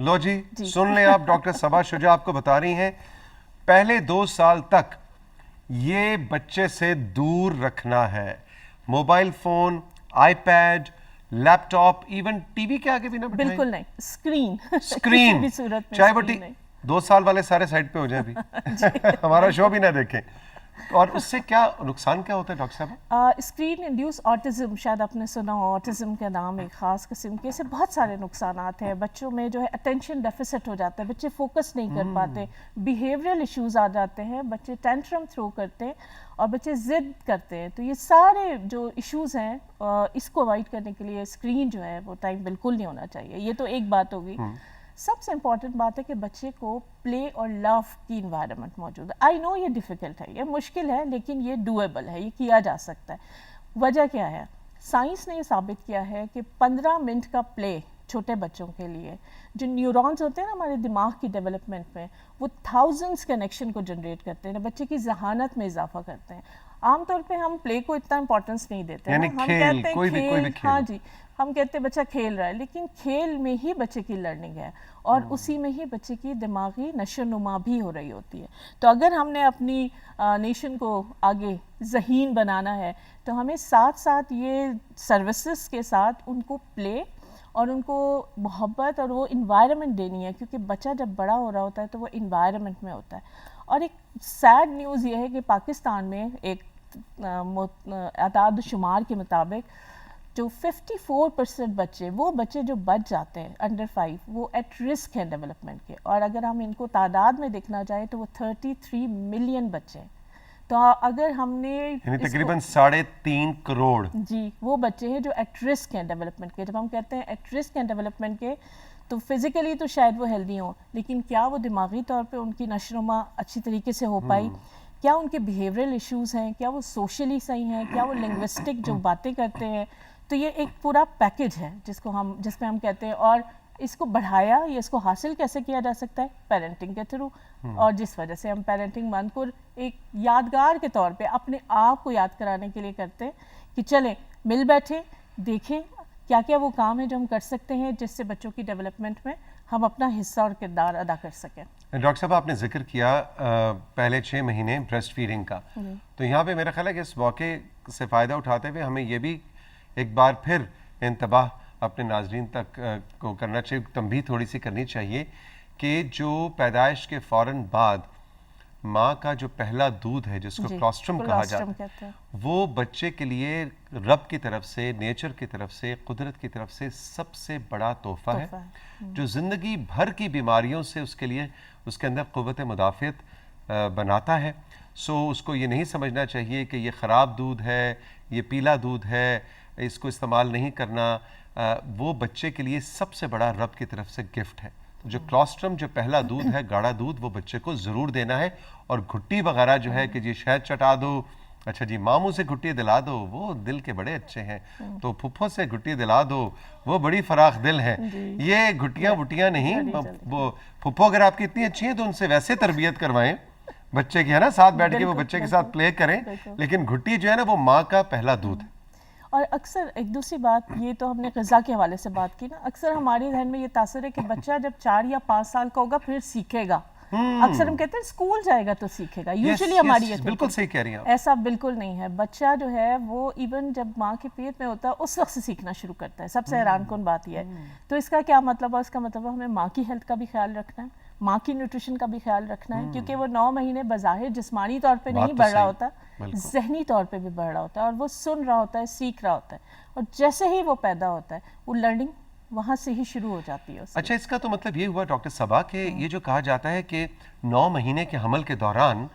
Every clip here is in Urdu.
لو جی سن لیں آپ، ڈاکٹر صبا شجاع آپ کو بتا رہی ہیں پہلے 2 سال تک یہ بچے سے دور رکھنا ہے. Mobile phone, iPad, laptop, even TV کے آگے بھی نہ بٹھائیں. بالکل نہیں، اسکرین چاہے وہ 2 سال والے سارے سائڈ پہ ہو جائیں ابھی ہمارا شو بھی نہ دیکھیں. اور اس سے کیا نقصان کیا ہوتا ہے ڈاکٹر صاحب؟ اسکرین انڈیوس آٹزم، شاید آپ نے سنا ہو، آٹزم کا نام ایک خاص قسم کے، سے بہت سارے نقصانات ہیں. بچوں میں جو ہے اٹینشن ڈیفیسٹ ہو جاتا ہے، بچے فوکس نہیں کر پاتے، بیہیویئرل ایشوز آ جاتے ہیں، بچے ٹینٹرم تھرو کرتے ہیں اور بچے ضد کرتے ہیں. تو یہ سارے جو ایشوز ہیں اس کو اوائڈ کرنے کے لیے اسکرین جو ہے وہ ٹائم بالکل نہیں ہونا چاہیے. یہ تو ایک بات ہوگی. سب سے امپورٹنٹ بات ہے کہ بچے کو پلے اور لو کی انوائرمنٹ موجود ہے. آئی نو یہ ڈیفیکلٹ ہے، یہ مشکل ہے، لیکن یہ ڈویبل ہے، یہ کیا جا سکتا ہے. وجہ کیا ہے؟ سائنس نے یہ ثابت کیا ہے کہ 15 منٹ کا پلے چھوٹے بچوں کے لیے، جو نیورونز ہوتے ہیں نا ہمارے دماغ کی ڈیولپمنٹ میں، وہ تھاؤزنڈس کنیکشن کو جنریٹ کرتے ہیں، بچے کی ذہانت میں اضافہ کرتے ہیں. عام طور پہ ہم پلے کو اتنا امپورٹنس نہیں دیتے، یعنی ہم کہتے ہیں کوئی بھی کھیل، کھیل. ہاں جی، ہم کہتے ہیں بچہ کھیل رہا ہے، لیکن کھیل میں ہی بچے کی لرننگ ہے اور اسی میں ہی بچے کی دماغی نشو و نما بھی ہو رہی ہوتی ہے. تو اگر ہم نے اپنی نیشن کو آگے ذہین بنانا ہے تو ہمیں ساتھ ساتھ یہ سروسز کے ساتھ ان کو پلے اور ان کو محبت اور وہ انوائرمنٹ دینی ہے، کیونکہ بچہ جب بڑا ہو رہا ہوتا ہے تو وہ انوائرمنٹ میں ہوتا ہے. اور ایک سیڈ نیوز یہ ہے کہ پاکستان میں ایک اعداد و شمار کے مطابق جو 54% بچے، وہ بچے جو بچ جاتے ہیں انڈر 5، وہ ایٹ رسک ہیں ڈیولپمنٹ کے. اور اگر ہم ان کو تعداد میں دیکھنا جائیں تو وہ 33 ملین بچے ہیں. تو اگر ہم نے یعنی تقریباً 3.5 کروڑ جی وہ بچے ہیں جو ایٹ رسک ہیں ڈیولپمنٹ کے. جب ہم کہتے ہیں ایٹ رسک ہیں ڈیولپمنٹ کے تو فزیکلی تو شاید وہ ہیلدی ہوں، لیکن کیا وہ دماغی طور پہ ان کی نشو و نما اچھی طریقے سے ہو پائی؟ کیا ان کے بیہیویئرل ایشوز ہیں؟ کیا وہ سوشلی صحیح ہیں؟ کیا وہ لنگوسٹک جو باتیں کرتے ہیں؟ تو یہ ایک پورا پیکج ہے جس میں ہم کہتے ہیں. اور اس کو بڑھایا یا اس کو حاصل کیسے کیا جا سکتا ہے؟ پیرنٹنگ کے تھرو. اور جس وجہ سے ہم پیرنٹنگ منتھ کو ایک یادگار کے طور پہ اپنے آپ کو یاد کرانے کے لیے کرتے ہیں کہ چلیں مل بیٹھے دیکھیں کیا کیا وہ کام ہے جو ہم کر سکتے ہیں جس سے بچوں کی ڈیولپمنٹ میں ہم اپنا حصہ اور کردار ادا کر سکیں. ڈاکٹر صاحب آپ نے ذکر کیا پہلے 6 مہینے بریسٹ فیڈنگ کا، تو یہاں پہ میرا خیال ہے کہ اس موقع سے فائدہ اٹھاتے ہوئے ہمیں یہ بھی ایک بار پھر انتباہ اپنے ناظرین تک کو کرنا چاہیے، تنبیہ تھوڑی سی کرنی چاہیے کہ جو پیدائش کے فوراً بعد ماں کا جو پہلا دودھ ہے جس کو کلوسٹرم کہا جاتا ہے، وہ بچے کے لیے رب کی طرف سے، نیچر کی طرف سے، قدرت کی طرف سے سب سے بڑا تحفہ ہے جو زندگی بھر کی بیماریوں سے اس کے لیے اس کے اندر قوت مدافعت بناتا ہے. سو اس کو یہ نہیں سمجھنا چاہیے کہ یہ خراب دودھ ہے، یہ پیلا دودھ ہے، اس کو استعمال نہیں کرنا. وہ بچے کے لیے سب سے بڑا رب کی طرف سے گفٹ ہے. جو کلوسٹرم جو پہلا دودھ ہے، گاڑھا دودھ، وہ بچے کو ضرور دینا ہے. اور گھٹی وغیرہ جو ہے کہ جی شہد چٹا دو، اچھا جی ماموں سے گھٹی دلا دو، وہ دل کے بڑے اچھے ہیں، تو پھپھو سے گھٹی دلا دو، وہ بڑی فراخ دل ہیں. یہ گھٹیاں وٹیاں نہیں. وہ پھپھو اگر آپ کی اتنی اچھی ہیں تو ان سے ویسے تربیت کروائیں بچے کی، ہے نا، ساتھ بیٹھ کے وہ بچے کے ساتھ پلے کریں. لیکن گھٹی جو ہے نا وہ ماں کا پہلا دودھ ہے. اور اکثر ایک دوسری بات، یہ تو ہم نے غذا کے حوالے سے بات کی نا، اکثر ہمارے ذہن میں یہ تاثر ہے کہ بچہ جب 4 یا 5 سال کا ہوگا پھر سیکھے گا. اکثر ہم کہتے ہیں اسکول جائے گا تو سیکھے گا، یوزلی ہماری بالکل صحیح کہہ رہی ہیں. ایسا بالکل نہیں ہے. بچہ جو ہے وہ ایون جب ماں کے پیٹ میں ہوتا ہے اس وقت سے سیکھنا شروع کرتا ہے. سب سے حیران کن بات یہ ہے. تو اس کا کیا مطلب ہے؟ اس کا مطلب ہے ہمیں ماں کی ہیلتھ کا بھی خیال رکھنا ہے، ماں کی نیوٹریشن کا بھی خیال رکھنا ہے، کیونکہ وہ 9 مہینے بظاہر جسمانی طور پہ نہیں بڑھ رہا ہوتا، ذہنی طور پہ بھی بڑھ رہا ہوتا ہے، اور وہ سن رہا ہوتا ہے، سیکھ رہا ہوتا ہے. اور جیسے ہی وہ پیدا ہوتا ہے وہ لرننگ وہاں سے ہی شروع ہو جاتی ہے. اچھا، اس کا تو مطلب یہ ہوا ڈاکٹر صبا کہ یہ جو کہا جاتا ہے کہ 9 مہینے کے حمل کے دوران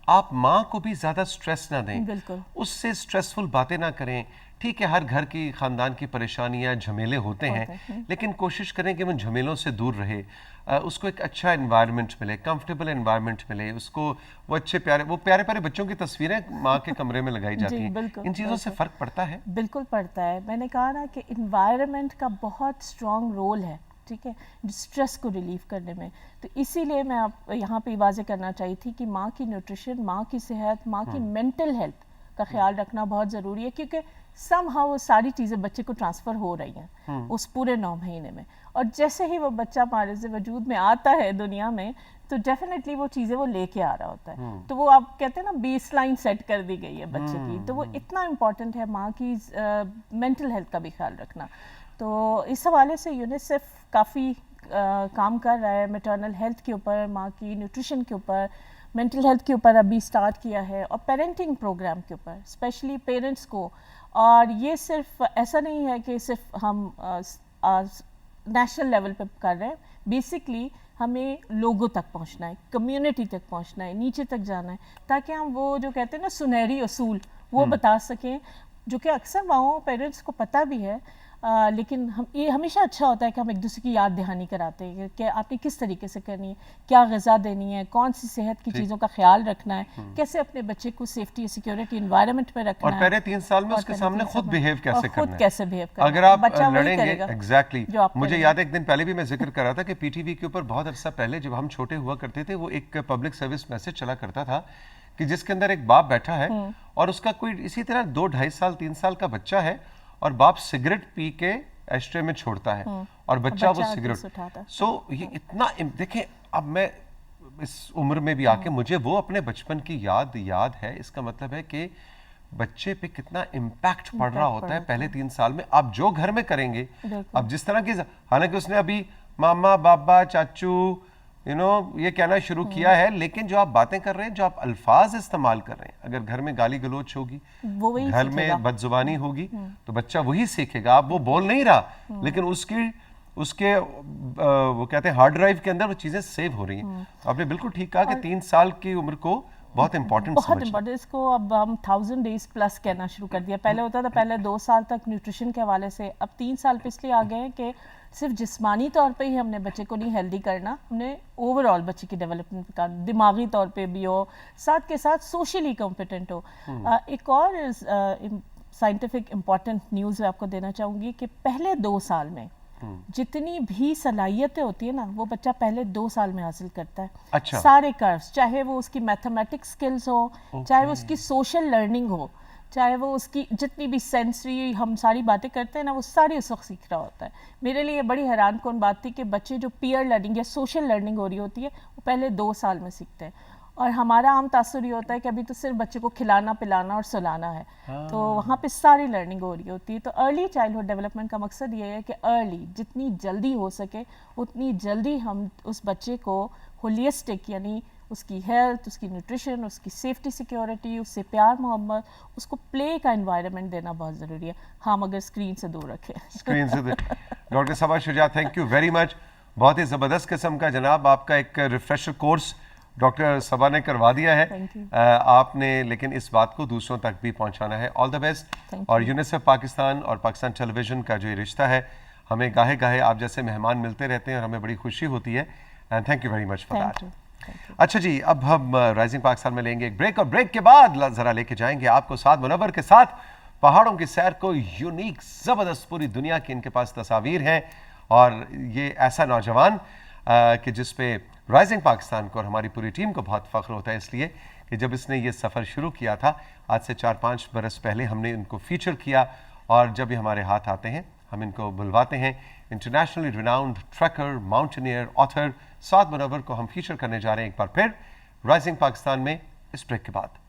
آپ ماں کو بھی زیادہ سٹریس نہ دیں، بالکل اس سے سٹریسفل باتیں نہ کریں. ٹھیک ہے، ہر گھر کی خاندان کی پریشانیاں جھمیلے ہوتے ہیں، لیکن کوشش کریں کہ وہ جھمیلوں سے دور رہے، اس کو ایک اچھا انوائرمنٹ ملے، کمفرٹیبل انوائرمنٹ ملے اس کو. وہ اچھے پیارے بچوں کی تصویریں ماں کے کمرے میں لگائی جاتی ہیں. ان چیزوں سے فرق پڑتا ہے؟ بالکل پڑتا ہے. میں نے کہا نا کہ انوائرمنٹ کا بہت اسٹرانگ رول ہے، ٹھیک ہے، اسٹریس کو ریلیف کرنے میں. تو اسی لیے میں آپ یہاں پہ واضح کرنا چاہیے تھی کہ ماں کی نیوٹریشن، ماں کی صحت، ماں کی مینٹل ہیلتھ کا خیال رکھنا بہت ضروری ہے، کیونکہ سم ہاؤ وہ ساری چیزیں بچے کو ٹرانسفر ہو رہی ہیں اس پورے 9 مہینے میں، اور جیسے ہی وہ بچہ معرض وجود میں آتا ہے دنیا میں تو ڈیفینیٹلی وہ چیزیں وہ لے کے آ رہا ہوتا ہے. تو وہ آپ کہتے ہیں نا بیس لائن سیٹ کر دی گئی ہے بچے کی، تو وہ اتنا امپورٹنٹ ہے ماں کی مینٹل ہیلتھ کا بھی خیال رکھنا. تو اس حوالے سے یونیسیف کافی کام کر رہا ہے میٹرنل ہیلتھ کے اوپر، ماں کی نیوٹریشن کے اوپر، مینٹل ہیلتھ کے اوپر ابھی سٹارٹ کیا ہے، اور پیرنٹنگ پروگرام کے اوپر اسپیشلی پیرنٹس کو. اور یہ صرف ایسا نہیں ہے کہ صرف ہم نیشنل لیول پہ کر رہے ہیں، بیسکلی ہمیں لوگوں تک پہنچنا ہے، کمیونٹی تک پہنچنا ہے، نیچے تک جانا ہے، تاکہ ہم وہ جو کہتے ہیں نا سنہری اصول وہ بتا سکیں، جو کہ اکثر ماؤں پیرنٹس کو پتہ بھی ہے، لیکن یہ ہمیشہ اچھا ہوتا ہے کہ ہم ایک دوسرے کی یاد دہانی کراتے ہیں کہ آپ نے کس طریقے سے کرنی ہے، کیا غذا دینی ہے، کون سی صحت کی چیزوں کا خیال رکھنا ہے، کیسے اپنے بچے کو سیفٹی سیکیورٹی انوائرمنٹ میں رکھنا ہے، اور پہلے 3 سال میں اس کے سامنے خود بیہیو کیسے کرنا ہے، خود کیسے بیہیو کرنا ہے. اگر آپ بچہ وہی لڑیں گے. کرے گا ایگزیکٹلی. جو آپ مجھے یاد ہے ایک دن پہلے بھی میں ذکر کر رہا تھا کہ پی ٹی وی کے اوپر بہت عرصہ پہلے جب ہم چھوٹے ہوا کرتے تھے وہ ایک پبلک سروس میسج چلا کرتا تھا کہ جس کے اندر ایک باپ بیٹھا ہے اور اس کا کوئی اسی طرح 2 2.5 سال 3 سال کا بچہ ہے، اور باپ سگریٹ پی کے ایشٹرے میں چھوڑتا ہے اور بچہ وہ سگریٹ. سو یہ اتنا دیکھیں، اب میں اس عمر میں بھی آ کے مجھے وہ اپنے بچپن کی یاد ہے. اس کا مطلب ہے کہ بچے پہ کتنا امپیکٹ پڑ رہا ہوتا ہے پہلے 3 سال میں. آپ جو گھر میں کریں گے، اب جس طرح کی، حالانکہ اس نے ابھی ماما بابا چاچو یہ کہنا شروع کیا ہے، لیکن جو آپ باتیں کر رہے ہیں، جو آپ الفاظ استعمال کر رہے ہیں، اگر گھر میں گالی گلوچ ہوگی، گھر میں بد زبانی ہوگی، تو بچہ وہی سیکھے گا. آپ وہ بول نہیں رہا، لیکن اس کے وہ کہتے ہیں ہارڈ ڈرائیو کے اندر وہ چیزیں سیو ہو رہی ہیں. آپ نے بالکل ٹھیک کہا کہ 3 سال کی عمر کو بہت امپورٹنٹ اس کو اب ہم 1000 days پلس کہنا شروع کر دیا. پہلے ہوتا تھا پہلے 2 سال تک نیوٹریشن کے حوالے سے، اب 3 سال پہ اس لیے آ گئے ہیں کہ صرف جسمانی طور پہ ہی ہم نے بچے کو نہیں ہیلدی کرنا، ہم نے اوور آل بچے کی ڈیولپمنٹ کا دماغی طور پہ بھی ہو، ساتھ کے ساتھ سوشلی کمپیٹنٹ ہو. ایک اور سائنٹیفک امپورٹنٹ نیوز میں آپ کو دینا چاہوں گی کہ پہلے 2 سال میں جتنی بھی صلاحیتیں ہوتی ہیں نا، وہ بچہ پہلے 2 سال میں حاصل کرتا ہے. سارے کروز، چاہے وہ اس کی میتھمیٹکس سکلز ہو، چاہے وہ اس کی سوشل لرننگ ہو، چاہے وہ اس کی جتنی بھی سینسری ہم ساری باتیں کرتے ہیں نا، وہ ساری اس وقت سیکھ رہا ہوتا ہے. میرے لیے یہ بڑی حیران کن بات تھی کہ بچے جو پیئر لرننگ یا سوشل لرننگ ہو رہی ہوتی ہے وہ پہلے 2 سال میں سیکھتے ہیں. اور ہمارا عام تاثر یہ ہوتا ہے کہ ابھی تو صرف بچے کو کھلانا پلانا اور سلانا ہے، تو وہاں پہ ساری لرننگ ہو رہی ہوتی ہے. تو ارلی چائلڈہڈ ڈیولپمنٹ کا مقصد یہ ہے کہ ارلی جتنی جلدی ہو سکے اتنی جلدی ہم اس بچے کو ہولیسٹک، یعنی اس کی ہیلتھ، اس کی نیوٹریشن، اس کی سیفٹی سیکیورٹی، اس سے پیار محبت، اس کو پلے کا انوائرمنٹ دینا بہت ضروری ہے، ہم اگر اسکرین سے دور رکھیں. اسکرین سے doctor Saba Shuja, thank you very much. بہت ہی زبردست قسم کا جناب آپ کا ایک ریفریشر کورس ڈاکٹر صبا نے کروا دیا ہے آپ نے، لیکن اس بات کو دوسروں تک بھی پہنچانا ہے. آل دا بیسٹ. اور یونیسیف پاکستان اور پاکستان ٹیلی ویژن کا جو یہ رشتہ ہے، ہمیں گاہے گاہے آپ جیسے مہمان ملتے رہتے ہیں اور ہمیں بڑی خوشی ہوتی ہے. And thank you very much for that. اچھا جی، اب ہم رائزنگ پاکستان میں لیں گے ایک بریک، اور بریک کے بعد ذرا لے کے جائیں گے آپ کو سعد منور کے ساتھ پہاڑوں کی سیر کو. یونیک زبردست پوری دنیا کی ان کے پاس تصاویر ہیں، اور یہ ایسا نوجوان کہ جس پہ رائزنگ پاکستان کو اور ہماری پوری ٹیم کو بہت فخر ہوتا ہے، اس لیے کہ جب اس نے یہ سفر شروع کیا تھا آج سے 4-5 برس پہلے، ہم نے ان کو فیچر کیا، اور جب یہ ہمارے ہاتھ آتے ہیں ہم ان کو بلواتے ہیں. Internationally renowned tracker, mountaineer, author سعد منور کو ہم فیچر کرنے جا رہے ہیں ایک بار پھر رائزنگ پاکستان میں اس بریک کے بعد.